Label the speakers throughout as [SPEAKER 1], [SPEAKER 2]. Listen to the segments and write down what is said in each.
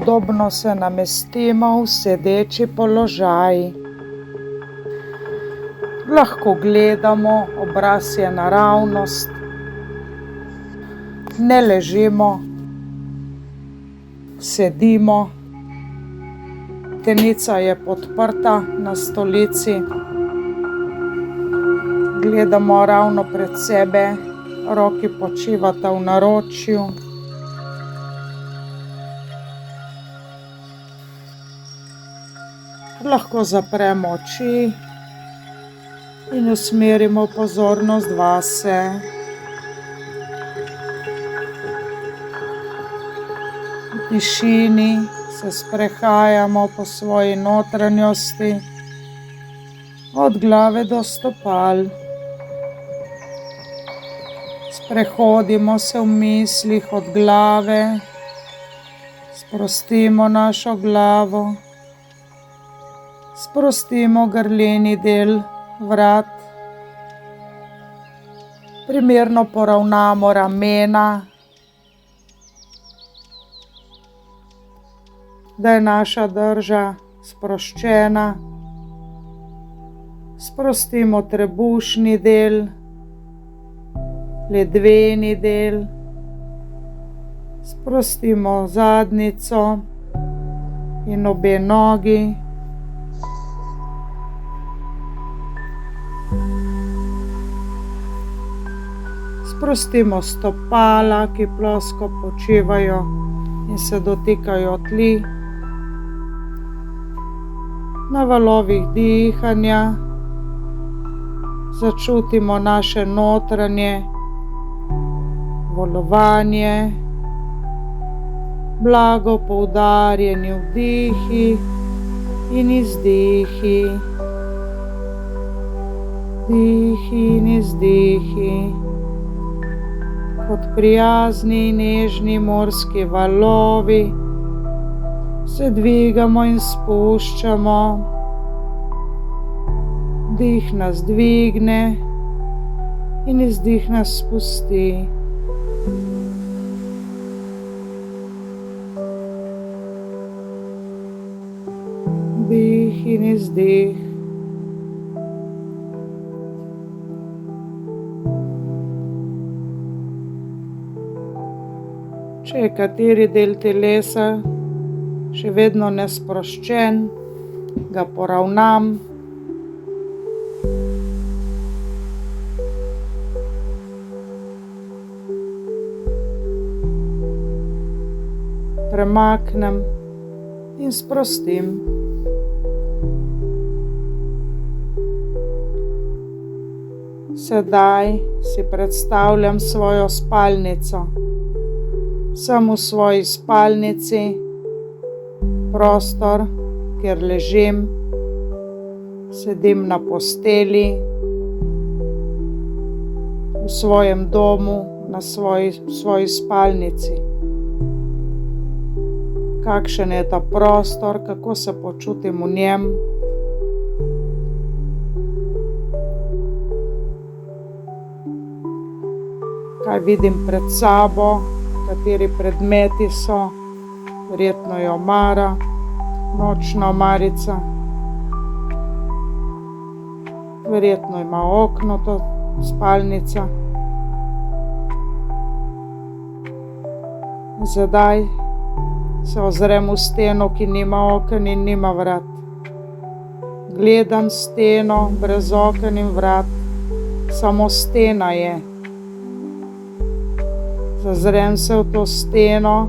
[SPEAKER 1] udobno se namestimo v sedeči položaj. Lahko gledamo, obraz je naravnost, ne ležimo, sedimo, tenica je podprta na stolici, gledamo ravno pred sebe, roki počivata v naročju. Lahko zapremo oči in usmerimo pozornost vase. V tišini se sprehajamo po svoji notranjosti, od glave do stopal. Sprehodimo se v mislih od glave, sprostimo našo glavo, sprostimo grleni del vrat, primerno poravnamo ramena, da je naša drža sproščena. Sprostimo trebušni del, ledveni del, sprostimo zadnjico in obe nogi. Sprostimo stopala, ki plosko počivajo in se dotikajo tli. Na valovih dihanja začutimo naše notranje valovanje, blago poudarjeni vdihi in izdihi, vdihi in izdihi. Kot prijazni in nežni morski valovi se dvigamo in spuščamo. Vdih nas dvigne in izdih nas spusti. Vdih in izdih. Če je kateri del telesa še vedno nesproščen, ga poravnam. Premaknem in sprostim. Sedaj si predstavljam svojo spalnico. Sem v svoji spalnici, prostor, kjer ležim, sedim na posteli, v svojem domu, na svoji spalnici. Kakšen je ta prostor, kako se počutim v njem. Kaj vidim pred sabo, kateri predmeti so, verjetno je omara, nočna omarica. Verjetno ima okno to spalnica. Zdaj se ozrem v steno, ki nima oken in nima vrat. Gledam steno brez oken in vrat, samo stena je. Zazrem se v to steno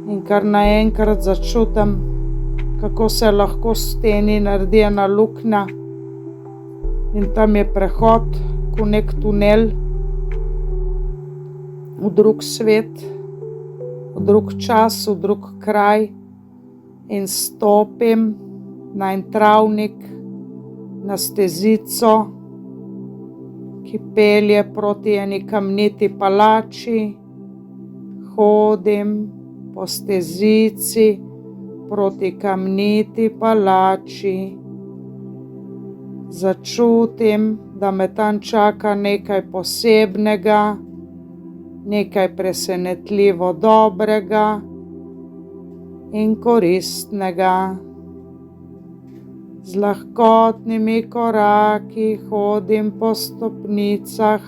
[SPEAKER 1] in kar naenkrat začutim, kako se lahko v steni naredi ena luknja in tam je prehod kot nek tunel v drug svet, v drug čas, v drug kraj in stopim na en travnik, na stezico, ki pelje proti eni kamniti palači. Hodim po stezici proti kamniti palači. Začutim, da me tam čaka nekaj posebnega, nekaj presenetljivo dobrega in koristnega. Z lahkotnimi koraki hodim po stopnicah,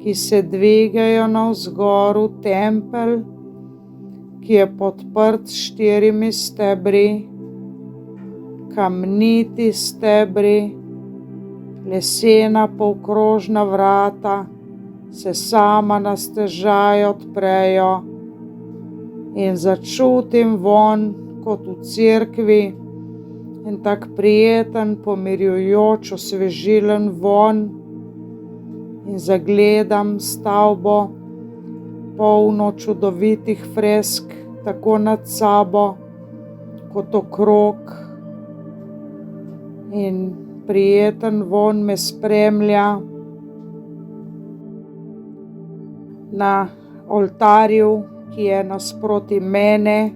[SPEAKER 1] ki se dvigajo navzgor v tempelj, ki je podprt s 4 stebri, kamniti stebri, lesena polkrožna vrata se sama na stežaj odprejo in začutim vonj kot v cerkvi in tak prijeten, pomirjujoč, osvežilen vonj in zagledam stavbo, polno čudovitih fresk, tako nad sabo kot okrog, in prijeten vonj me spremlja. Na oltarju, ki je nasproti mene,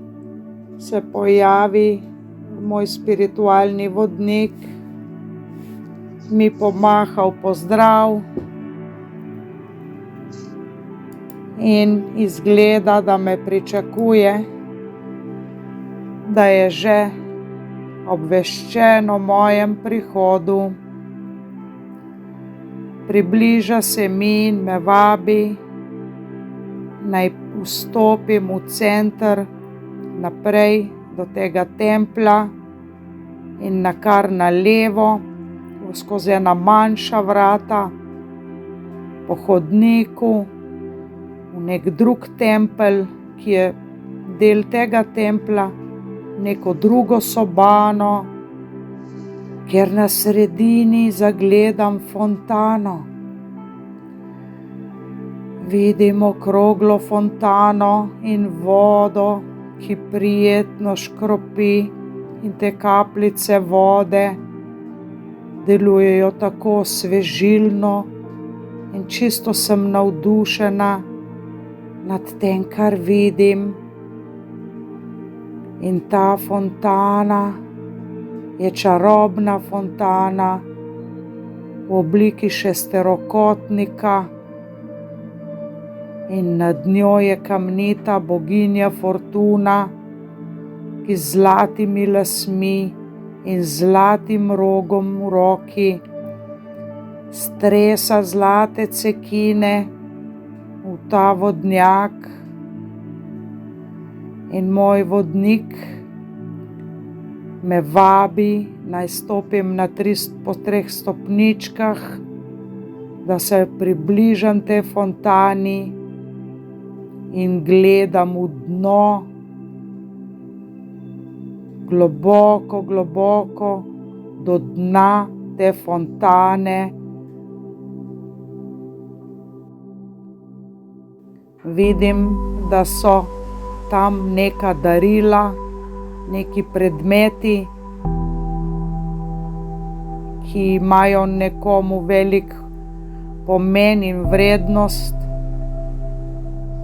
[SPEAKER 1] se pojavi moj spiritualni vodnik, mi pomaha v pozdrav in izgleda, da me pričakuje, da je že obveščen o mojem prihodu. Približa se mi in me vabi, naj vstopim v center, naprej do tega templja in nakar na levo, skozi ena manjša vrata, po hodniku, v nek drug tempelj, ki je del tega templja, neko drugo sobano, kjer na sredini zagledam fontano. Vidim okroglo fontano in vodo, ki prijetno škropi, in te kapljice vode delujejo tako osvežilno in čisto sem navdušena nad tem, kar vidim. In ta fontana je čarobna fontana v obliki šesterokotnika in nad njo je kamnita boginja Fortuna, ki z zlatimi lasmi in zlatim rogom v roki stresa zlate cekine v ta vodnjak. In moj vodnik me vabi, naj stopim po 3 stopničkah, da se približam tej fontani in gledam v dno, globoko, globoko do dna te fontane. Vidim, da so tam neka darila, neki predmeti, ki imajo nekomu velik pomen in vrednost,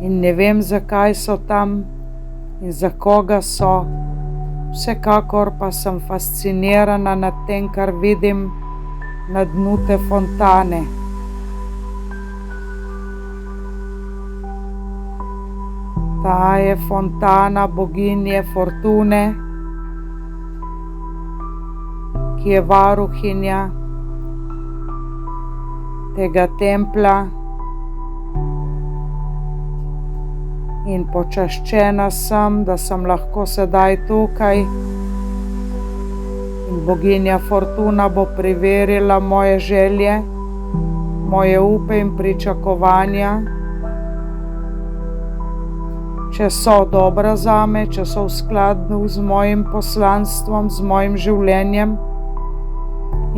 [SPEAKER 1] in ne vem, zakaj so tam in za koga so. Vsekakor pa sem fascinirana nad tem, kar vidim na dnu te fontane. Ta je fontana boginje Fortune, ki je varuhinja tega templja, in počaščena sem, da sem lahko sedaj tukaj, in boginja Fortuna bo preverila moje želje, moje upe in pričakovanja, če so dobra zame, če so v skladu z mojim poslanstvom, z mojim življenjem,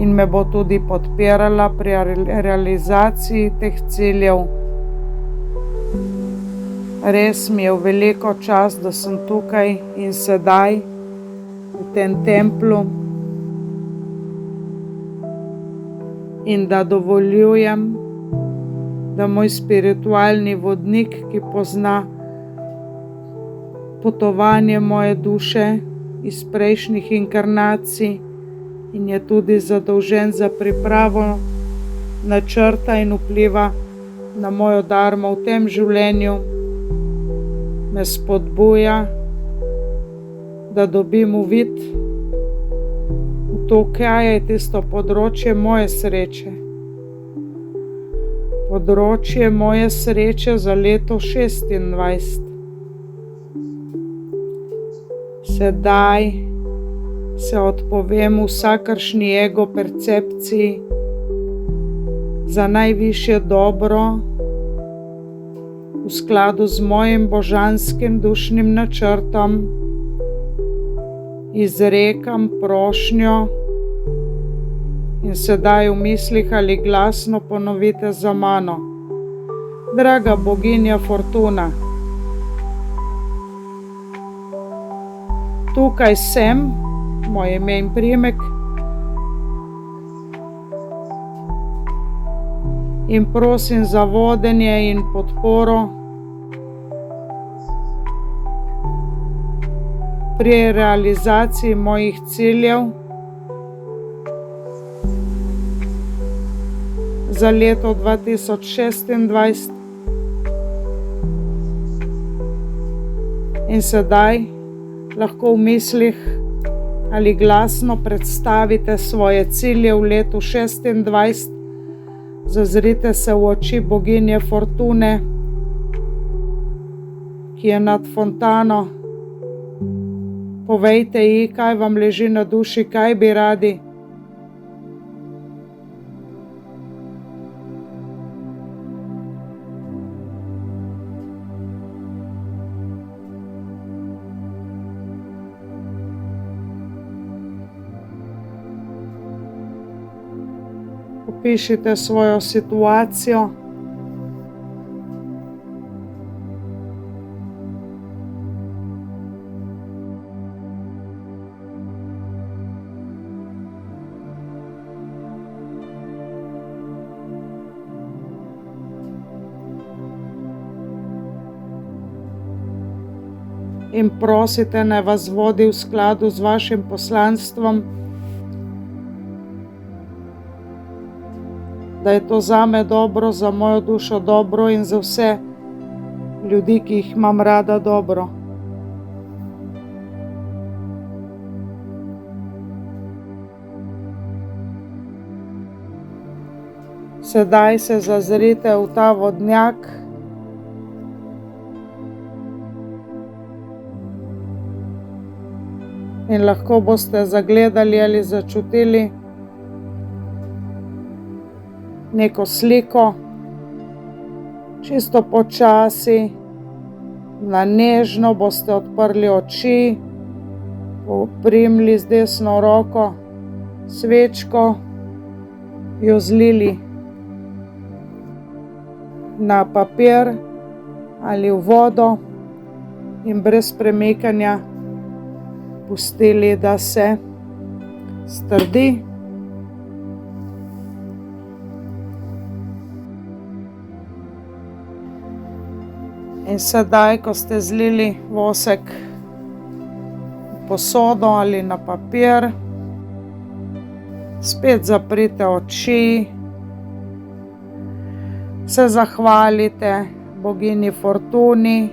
[SPEAKER 1] in me bo tudi podpirala pri realizaciji teh ciljev. Res mi je v veliko čast, da sem tukaj in sedaj v tem templju in da dovoljujem, da moj spiritualni vodnik, ki pozna potovanje moje duše iz prejšnjih inkarnacij in je tudi zadolžen za pripravo načrta in vpliva na mojo darmo v tem življenju, me spodbuja, da dobim uvid v to, kaj je tisto področje moje sreče. Področje moje sreče za leto 2026. Sedaj se odpovem vsakršni ego percepciji za najvišje dobro v skladu z mojim božanskim dušnim načrtom. Izrekam prošnjo in sedaj v mislih ali glasno ponovite za mano. Draga boginja Fortuna, tukaj sem, moje ime in priimek, in prosim za vodenje in podporo pri realizaciji mojih ciljev za leto 2026. In sedaj lahko v mislih ali glasno predstavite svoje cilje v letu 2026. Zazrite se v oči boginje Fortune, ki je nad fontano. Povejte ji, kaj vam leži na duši, kaj bi radi. Opišite svojo situacijo. In prosite, naj vas vodi v skladu z vašim poslanstvom, da je to zame dobro, za mojo dušo dobro in za vse ljudi, ki jih imam rada, dobro. Sedaj se zazrite v ta vodnjak in lahko boste zagledali ali začutili neko sliko. Čisto počasi, na nežno boste odprli oči, poprimli z desno roko svečko, jo zlili na papir ali v vodo in brez premikanja pustili, da se strdi. In sedaj, ko ste zlili vosek v posodo ali na papir, spet zaprite oči, se zahvalite boginji Fortuni,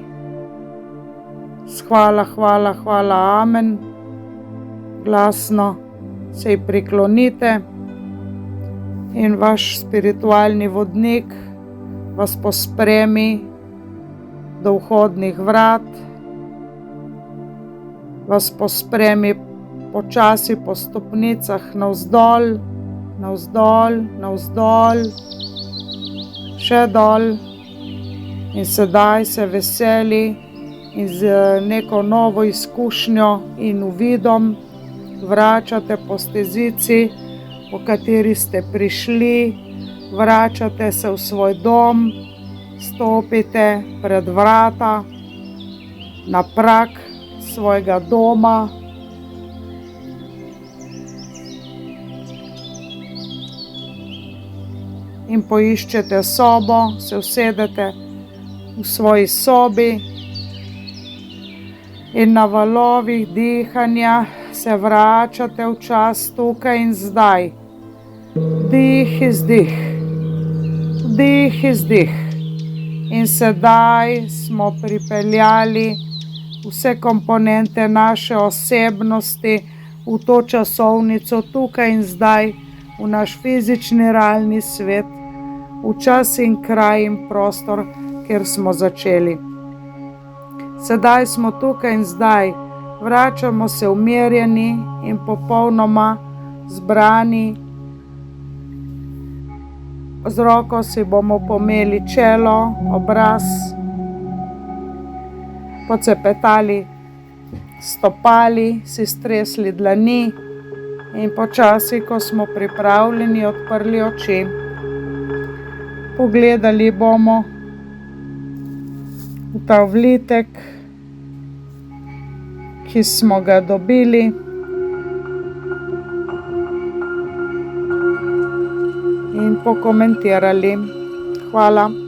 [SPEAKER 1] hvala, hvala, hvala, amen, glasno se ji priklonite in vaš spiritualni vodnik vas pospremi do vhodnih vrat, vas pospremi počasi po stopnicah navzdol, navzdol, navzdol, še dol in sedaj se veseli in z neko novo izkušnjo in uvidom vračate po stezici, po kateri ste prišli, vračate se v svoj dom, stopite pred vrata, na prag svojega doma. In poiščete sobo, se usedete v svoji sobi in na valovih dihanja se vračate v čas tukaj in zdaj. Dih, izdih, dih, izdih. In sedaj smo pripeljali vse komponente naše osebnosti v to časovnico tukaj in zdaj, v naš fizični realni svet, v čas in kraj in prostor, kjer smo začeli. Sedaj smo tukaj in zdaj, vračamo se umirjeni in popolnoma zbrani. Z roko si bomo pomeli čelo, obraz, pocepetali stopali, si stresli dlani in počasi, ko smo pripravljeni, odprli oči. Pogledali bomo v ta vlitek, ki smo ga dobili. In pokomentirali. Hvala.